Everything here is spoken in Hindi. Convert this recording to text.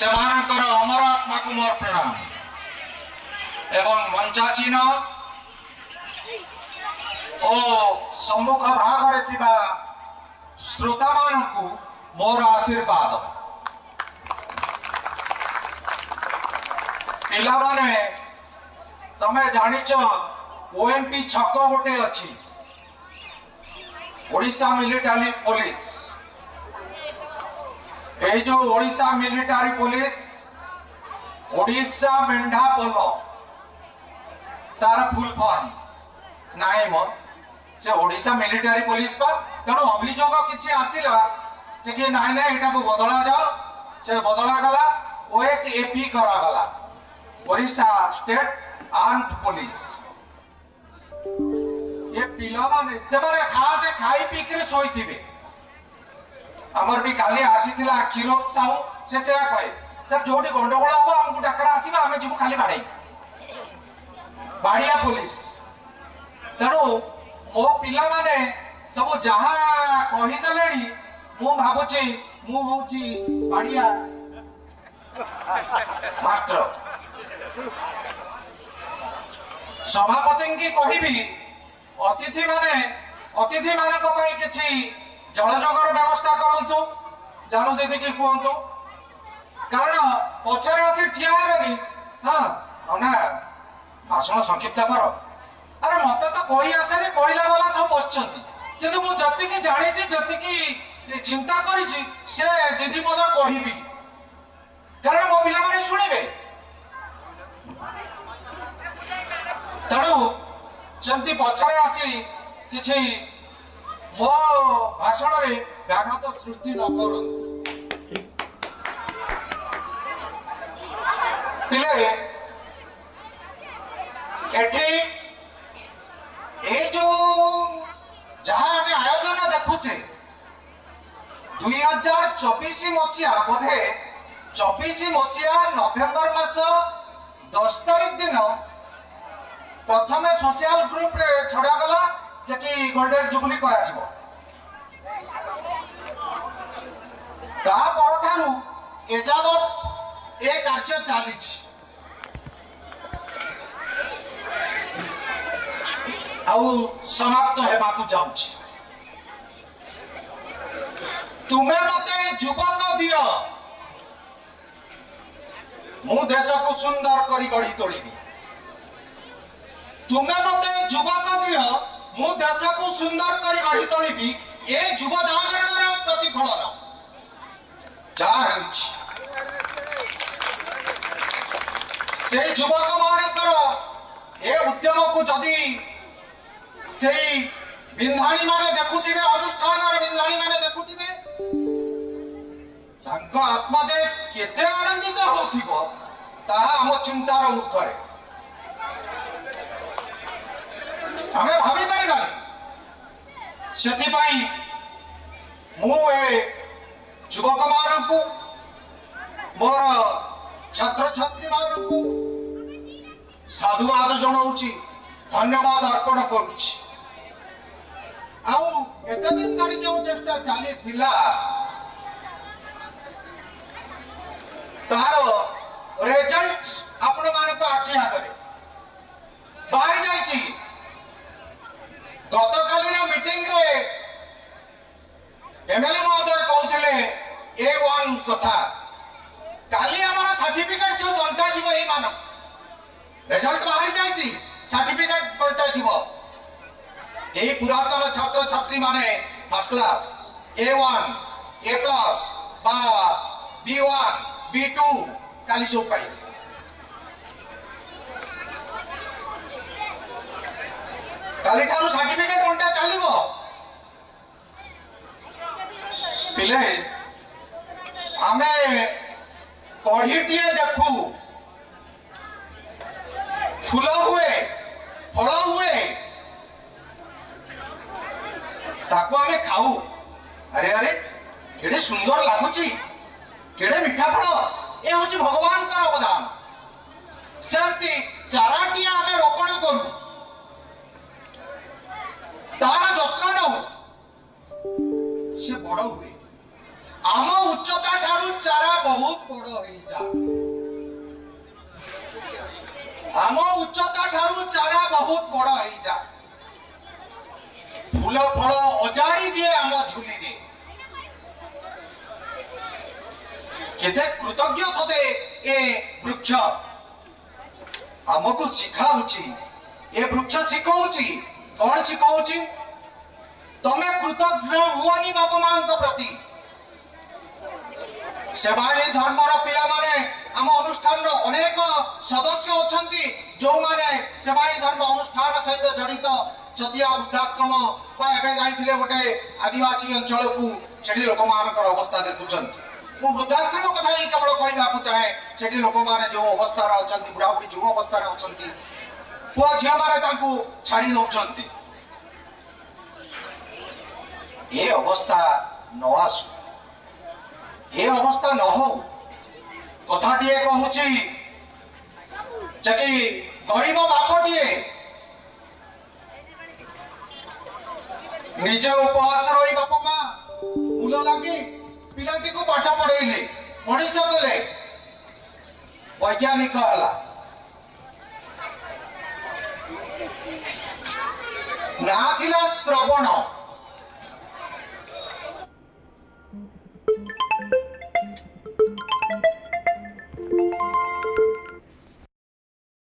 सेमानकर अमर आत्मा को मोर प्रणाम एवं मंचासीन ओ सम्मुख भाग श्रोता मानू मोर आशीर्वाद। पिला माने तमे जानिच ओएमपी छक गोटे अच्छी ओडिशा मिलिटारी पुलिस ए जो ओडिशा मिलिटारी पुलिस ओडिशा मेंढा पोलो तार फुल फॉर्म नाई मो से ओडिशा मिलिटारी पुलिस पर तेणु अभियोग किसी आसिला कि नाई ना एटा को बदला जाओ से बदला गला ओएसएपी करा गला ओडिशा स्टेट आर्म्ड पुलिस। ये पिला माने से माने खास खाई पी के सोई थिबे हमर भी काली आसीथिला क्षीरोद साहू से कहे सर जोटी गंडगोल हम हमको डाकरा आसीबा हमें जीवु खाली बाड़ाई बाड़िया पुलिस। तेणु मो पिला माने सब जहा कही देलेनी मु भाबुची मु होची बाड़िया मास्टर। सभापति की कहबी अतिथि माने को पई किछि जलजगर व्यवस्था करंतु जानू दीदी की कहतु कारण पछरे आसी ठिया हेबेनी। हाँ ना भाषण संक्षिप्त कर अरे मत तो कही आसेनी कहला वाला सब बसचंती किंतु मु जति की जानि छी जति की चिंता करी छी से दीदी पद कहबी कारण मो पिला माने सुनिबे। तेणु जमती पछरे आसी किछि मो भाषण रे व्याघात सृष्टि न करंती। पिले एठी ए जो जहां हमें आयोजन देखुचे 2024 मसिया बोधे 24 मसिया नवेम्बर मास 10 तारिख दिन प्रथमे सोशल ग्रुप रे छड़ा गला जे कि गोल्डन जुबली करा छबो ता परठारु एजावत ए कार्य चाली आउ समाप्त हेबा को जाउछ। तुमे मते युवक दियो मु देश को सुंदर करी गढ़ी तोड़ीबी। तुमे मते युवक दियो मु देश को सुंदर करी गढ़ी तोड़ीबी। ए युव जागरणर प्रतिफलन जा हेछि से युवक मानकर ए उद्यम को जदि सेई बिंधाणी माने देखुथिबे अनुष्ठान रे बिंधाणी माने देखुथिबे तांको आत्मा जे केते आनंदित होथिबो ताहा हम चिंतार ऊर्ध्वरे हमें भाभी पारिबानी। सेथिपाई मु ए युवक मानकु मोर छात्र छात्री मानकु साधुवाद जणाउछि धन्यवाद अर्पण करूछि। आउ एते दिन धरि जो चेष्टा चाली थिला तार रिजल्ट आपण मानक आखि आगरे बाहर जाइछि। गतकालीन मीटिंग रे एमएलए महोदय कहते A1 कथा काली हमारा सर्टिफिकेट से बंटा जीव ए मान रिजल्ट बाहर जाइछि सर्टिफिकेट बंटा जीव ए पुरातन छात्र छात्री माने फर्स्ट क्लास A1 A+ बा B1 B2 काली सब पाइबे। काली ठारू सर्टिफिकेट बंटा चलिबो पिले आमे कढ़ीटिए देखू फूल हुए फल हुए ताको आमे खाऊ अरे अरे केडे सुंदर लागुची केडे मीठा फल ए होची भगवान का अवदान। सेमती चाराटी आमे रोपण करू तार जत्न नऊ से बड़ हुए आम उच्चता ठारू चारा बहुत बड़ है ହେଇଯାଏ। ଆମ ଉଚ୍ଚତା ଠାରୁ ଚାରା ବହୁତ ବଡ ହେଇଯାଏ। ଫୁଲ ଫଳ ଅଜାଡ଼ି ଦିଏ ଆମ ଝୁଲିରେ। କେତେ କୃତଜ୍ଞ ସତେ ଏ ବୃକ୍ଷ ଆମକୁ ଶିଖାଉଛି। ଏ ବୃକ୍ଷ ଶିଖଉଛି କଣ ଶିଖଉଛି? ତମେ କୃତଜ୍ଞ ହୁଅନି ବାପା ମାଙ୍କ ପ୍ରତି। ସେବାୟୀ ଧର୍ମର ପିଲାମାନେ ଆମ ଅନୁଷ୍ଠାନର ଅନେକ ସଦସ୍ୟ ଅଛନ୍ତି ଯେଉଁମାନେ ସେବାୟୀ ଧର୍ମ ଅନୁଷ୍ଠାନ ସହିତ ଜଡ଼ିତ। ଛତିଆ ବୃଦ୍ଧାଶ୍ରମ ବା ଏବେ ଯାଇଥିଲେ ଗୋଟେ ଆଦିବାସୀ ଅଞ୍ଚଳକୁ, ସେଠି ଲୋକମାନଙ୍କର ଅବସ୍ଥା ଦେଖୁଛନ୍ତି। ମୁଁ ବୃଦ୍ଧାଶ୍ରମ କଥା ହିଁ କେବଳ କହିବାକୁ ଚାହେଁ। ସେଠି ଲୋକମାନେ ଯେଉଁ ଅବସ୍ଥାରେ ଅଛନ୍ତି, ବୁଢ଼ାବୁଢ଼ୀ ଯେଉଁ ଅବସ୍ଥାରେ ଅଛନ୍ତି, ପୁଅ ଝିଅମାନେ ତାଙ୍କୁ ଛାଡ଼ି ଦଉଛନ୍ତି। ଏ ଅବସ୍ଥା ନ ଆସୁ, ଏ ଅବସ୍ଥା ନ ହଉ। କଥାଟିଏ କହୁଛି ଯେ କି ଗରିବ ବାପଟିଏ ନିଜେ ଉପବାସ ରହି ବାପା ମା ମୂଲ ଲାଗି ପିଲାଟିକୁ ପାଠ ପଢେଇଲେ, ମଣିଷ କଲେ, ବୈଜ୍ଞାନିକ ହେଲା। ନା ଥିଲା ଶ୍ରବଣ,